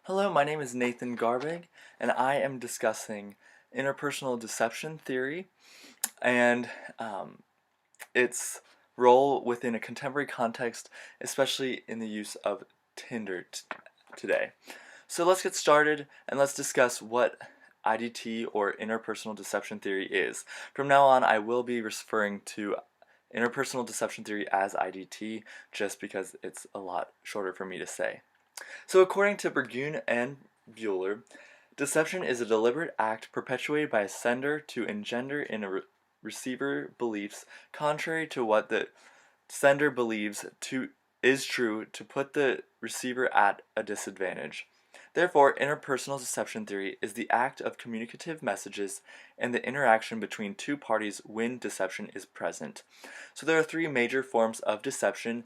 Hello, my name is Nathan Garbig, and I am discussing interpersonal deception theory and its role within a contemporary context, especially in the use of Tinder today. So let's get started and let's discuss what IDT or interpersonal deception theory is. From now on, I will be referring to interpersonal deception theory as IDT just because it's a lot shorter for me to say. So according to Burgoon and Bueller, deception is a deliberate act perpetuated by a sender to engender in a receiver beliefs contrary to what the sender believes is true to put the receiver at a disadvantage. Therefore, interpersonal deception theory is the act of communicative messages and the interaction between two parties when deception is present. So there are three major forms of deception: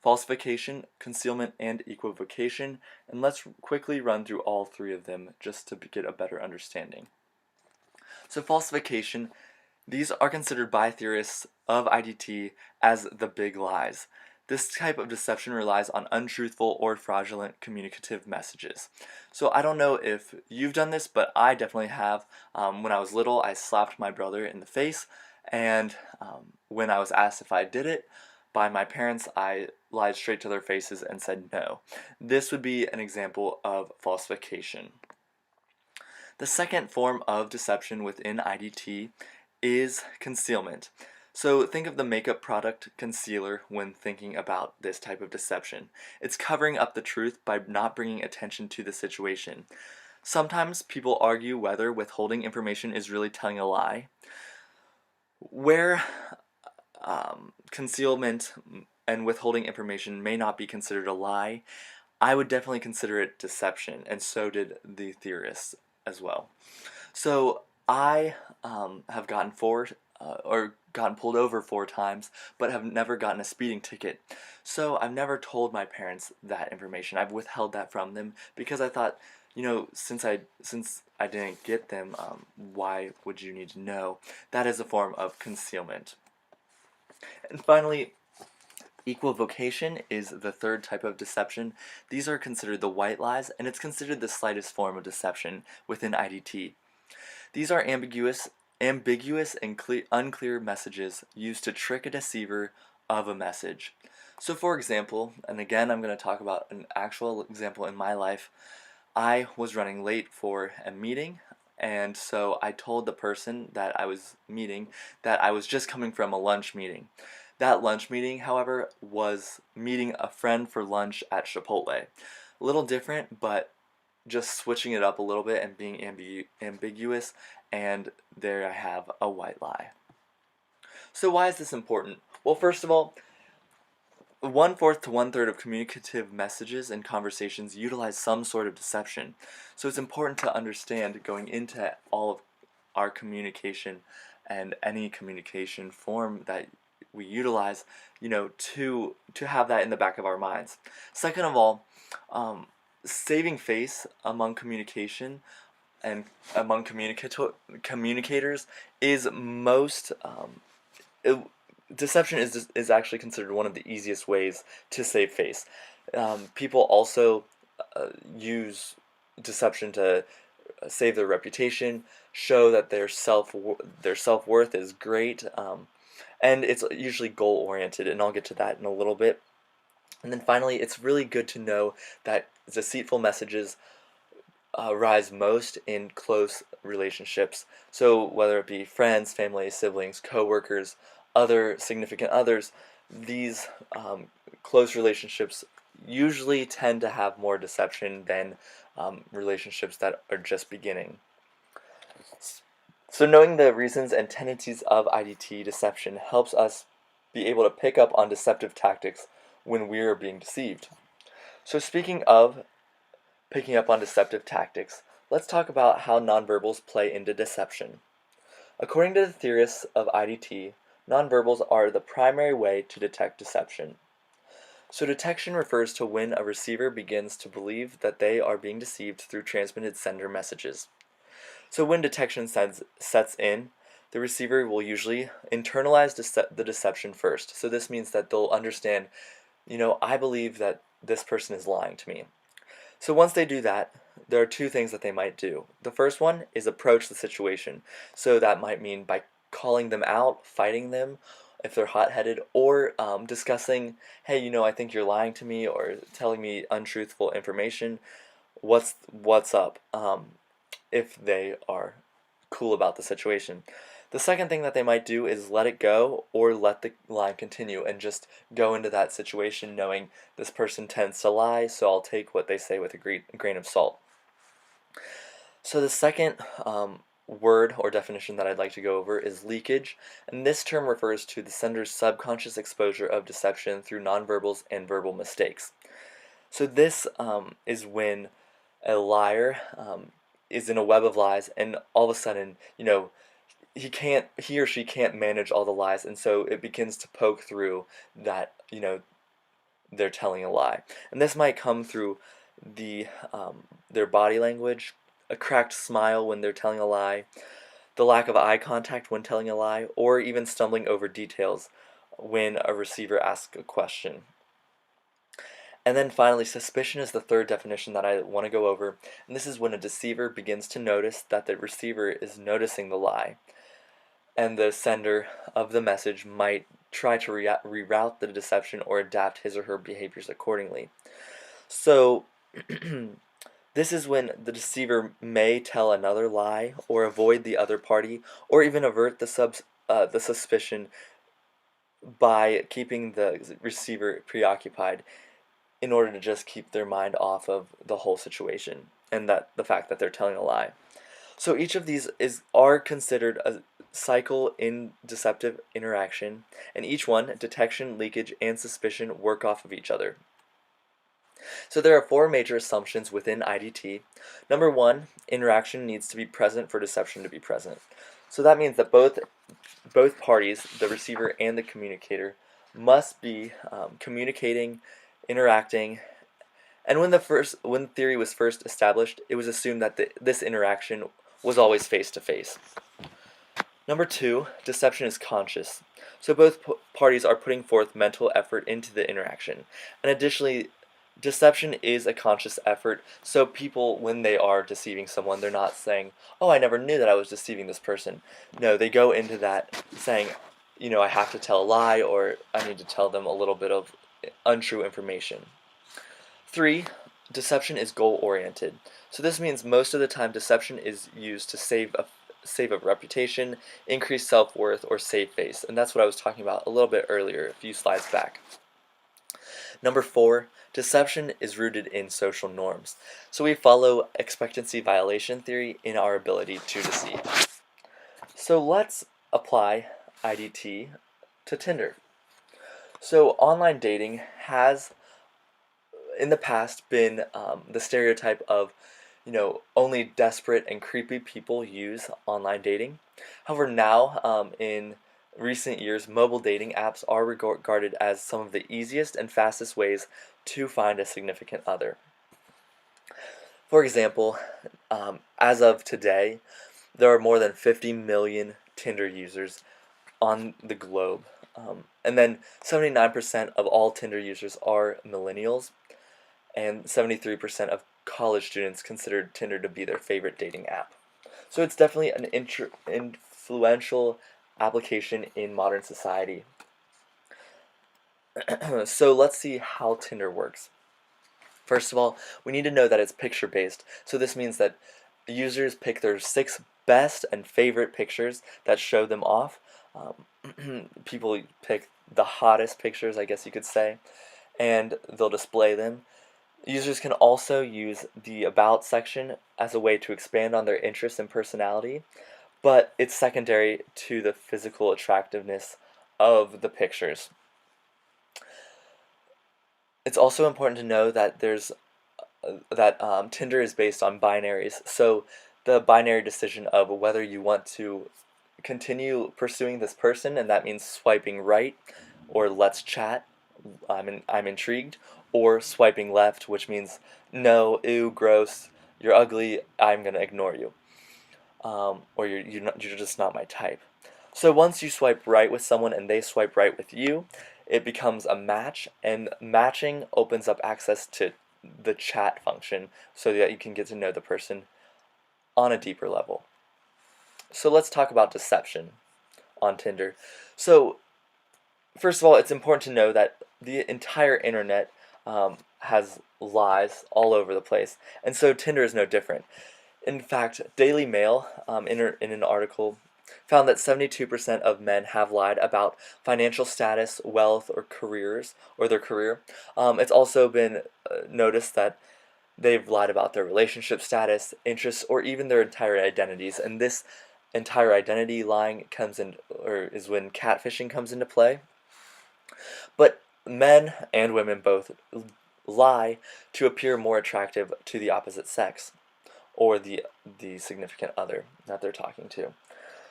falsification, concealment, and equivocation, and let's quickly run through all three of them just to get a better understanding. So falsification, these are considered by theorists of IDT as the big lies. This type of deception relies on untruthful or fraudulent communicative messages. So I don't know if you've done this, but I definitely have. When I was little, I slapped my brother in the face, and when I was asked if I did it by my parents, I lied straight to their faces and said no. This would be an example of falsification. The second form of deception within IDT is concealment. So think of the makeup product concealer when thinking about this type of deception. It's covering up the truth by not bringing attention to the situation. Sometimes people argue whether withholding information is really telling a lie. Where concealment and withholding information may not be considered a lie, I would definitely consider it deception, and so did the theorists as well. So I have gotten gotten pulled over 4 times, but have never gotten a speeding ticket. So I've never told my parents that information. I've withheld that from them because I thought, since I didn't get them, why would you need to know? That is a form of concealment. And finally, equivocation is the third type of deception. These are considered the white lies, and it's considered the slightest form of deception within IDT. These are ambiguous and unclear messages used to trick a deceiver of a message. So for example, and again I'm going to talk about an actual example in my life, I was running late for a meeting, and so I told the person that I was meeting that I was just coming from a lunch meeting. That lunch meeting, however, was meeting a friend for lunch at Chipotle. A little different, but just switching it up a little bit and being ambiguous, and there I have a white lie. So why is this important? Well, first of all, 1/4 to 1/3 of communicative messages and conversations utilize some sort of deception. So it's important to understand going into all of our communication and any communication form that we utilize, to have that in the back of our minds. Second of all, saving face among communication and among communicators is deception is actually considered one of the easiest ways to save face. People also use deception to save their reputation, show that their self-worth is great, and it's usually goal oriented, and I'll get to that in a little bit. And then finally, it's really good to know that deceitful messages rise most in close relationships. So whether it be friends, family, siblings, co-workers, other significant others, these close relationships usually tend to have more deception than relationships that are just beginning. So knowing the reasons and tendencies of IDT deception helps us be able to pick up on deceptive tactics when we are being deceived. So speaking of picking up on deceptive tactics, let's talk about how nonverbals play into deception. According to the theorists of IDT, nonverbals are the primary way to detect deception. So detection refers to when a receiver begins to believe that they are being deceived through transmitted sender messages. So when detection sets in, the receiver will usually internalize the deception first. So this means that they'll understand, I believe that this person is lying to me. So once they do that, there are two things that they might do. The first one is approach the situation. So that might mean by calling them out, fighting them if they're hot-headed, or discussing, hey, I think you're lying to me, or telling me untruthful information. What's up? If they are cool about the situation. The second thing that they might do is let it go or let the lie continue and just go into that situation knowing this person tends to lie, so I'll take what they say with a grain of salt. So the second word or definition that I'd like to go over is leakage, and this term refers to the sender's subconscious exposure of deception through nonverbals and verbal mistakes. So this is when a liar is in a web of lies, and all of a sudden, he or she can't manage all the lies, and so it begins to poke through that, they're telling a lie. And this might come through their body language, a cracked smile when they're telling a lie, the lack of eye contact when telling a lie, or even stumbling over details when a receiver asks a question. And then finally, suspicion is the third definition that I want to go over, and this is when a deceiver begins to notice that the receiver is noticing the lie, and the sender of the message might try to reroute the deception or adapt his or her behaviors accordingly. So, this is when the deceiver may tell another lie, or avoid the other party, or even avert the suspicion by keeping the receiver preoccupied, in order to just keep their mind off of the whole situation and that the fact that they're telling a lie. So each of these are considered a cycle in deceptive interaction, and each one, detection, leakage, and suspicion, work off of each other. So there are four major assumptions within IDT. Number one, interaction needs to be present for deception to be present. So that means that both parties, the receiver and the communicator, must be communicating, interacting, and when theory was first established, it was assumed that this interaction was always face to face. Number two, deception is conscious. So both parties are putting forth mental effort into the interaction. And additionally, deception is a conscious effort. So people, when they are deceiving someone, they're not saying, "Oh, I never knew that I was deceiving this person." No, they go into that saying, I have to tell a lie, or I need to tell them a little bit of untrue information. 3. Deception is goal-oriented. So this means most of the time deception is used to save a reputation, increase self-worth, or save face. And that's what I was talking about a little bit earlier, a few slides back. Number 4, deception is rooted in social norms. So we follow expectancy violation theory in our ability to deceive. So let's apply IDT to Tinder. So online dating has, in the past, been the stereotype of, only desperate and creepy people use online dating. However, now, in recent years, mobile dating apps are regarded as some of the easiest and fastest ways to find a significant other. For example, as of today, there are more than 50 million Tinder users on the globe. And then 79% of all Tinder users are millennials, and 73% of college students consider Tinder to be their favorite dating app. So it's definitely an influential application in modern society. So let's see how Tinder works. First of all, we need to know that it's picture-based. So this means that users pick their 6 best and favorite pictures that show them off. People pick the hottest pictures, I guess you could say, and they'll display them. Users can also use the About section as a way to expand on their interests and personality, but it's secondary to the physical attractiveness of the pictures. It's also important to know that Tinder is based on binaries, so the binary decision of whether you want to continue pursuing this person, and that means swiping right, or let's chat, I'm intrigued, or swiping left, which means no, ew, gross, you're ugly, I'm gonna ignore you, or you're just not my type. So once you swipe right with someone and they swipe right with you, it becomes a match, and matching opens up access to the chat function so that you can get to know the person on a deeper level. So let's talk about deception on Tinder. So first of all, it's important to know that the entire internet has lies all over the place, and so Tinder is no different. In fact, Daily Mail, in an article, found that 72% of men have lied about financial status, wealth, or careers, or their career. It's also been noticed that they've lied about their relationship status, interests, or even their entire identities. And this entire identity lying comes in, or is when catfishing comes into play. But men and women both lie to appear more attractive to the opposite sex or the significant other that they're talking to.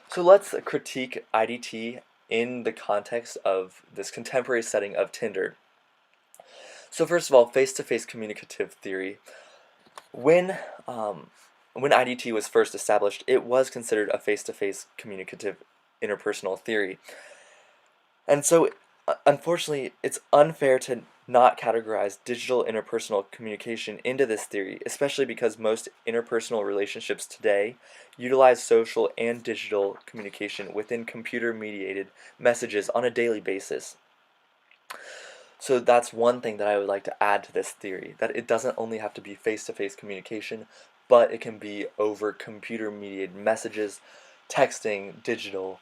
So let's critique IDT in the context of this contemporary setting of Tinder. So first of all, face-to-face communicative theory. When when IDT was first established, it was considered a face-to-face communicative interpersonal theory. And so, unfortunately, it's unfair to not categorize digital interpersonal communication into this theory, especially because most interpersonal relationships today utilize social and digital communication within computer-mediated messages on a daily basis. So that's one thing that I would like to add to this theory, that it doesn't only have to be face-to-face communication, but it can be over computer-mediated messages, texting, digital,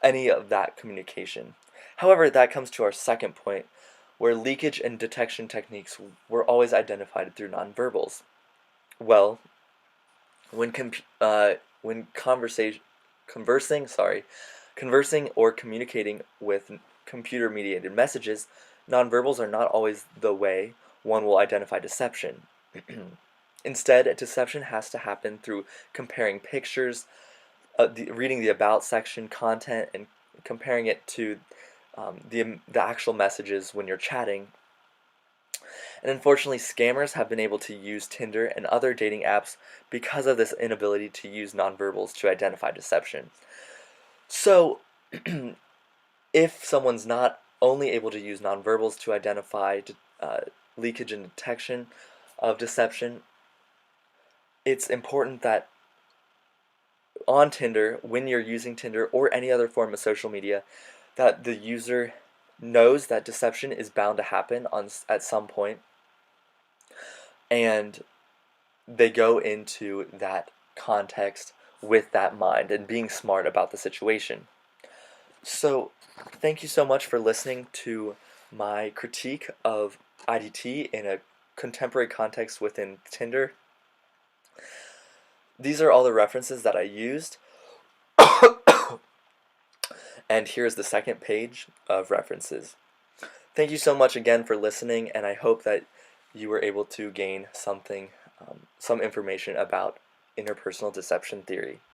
any of that communication. However, that comes to our second point, where leakage and detection techniques were always identified through nonverbals. Well, when conversing or communicating with computer-mediated messages, nonverbals are not always the way one will identify deception. Instead, deception has to happen through comparing pictures, reading the about section content, and comparing it to the actual messages when you're chatting. And unfortunately, scammers have been able to use Tinder and other dating apps because of this inability to use nonverbals to identify deception. So, if someone's not only able to use nonverbals to identify leakage and detection of deception, it's important that on Tinder, when you're using Tinder or any other form of social media, that the user knows that deception is bound to happen at some point, and they go into that context with that mind and being smart about the situation. So, thank you so much for listening to my critique of IDT in a contemporary context within Tinder. These are all the references that I used. And here's the second page of references. Thank you so much again for listening, and I hope that you were able to gain some information about interpersonal deception theory.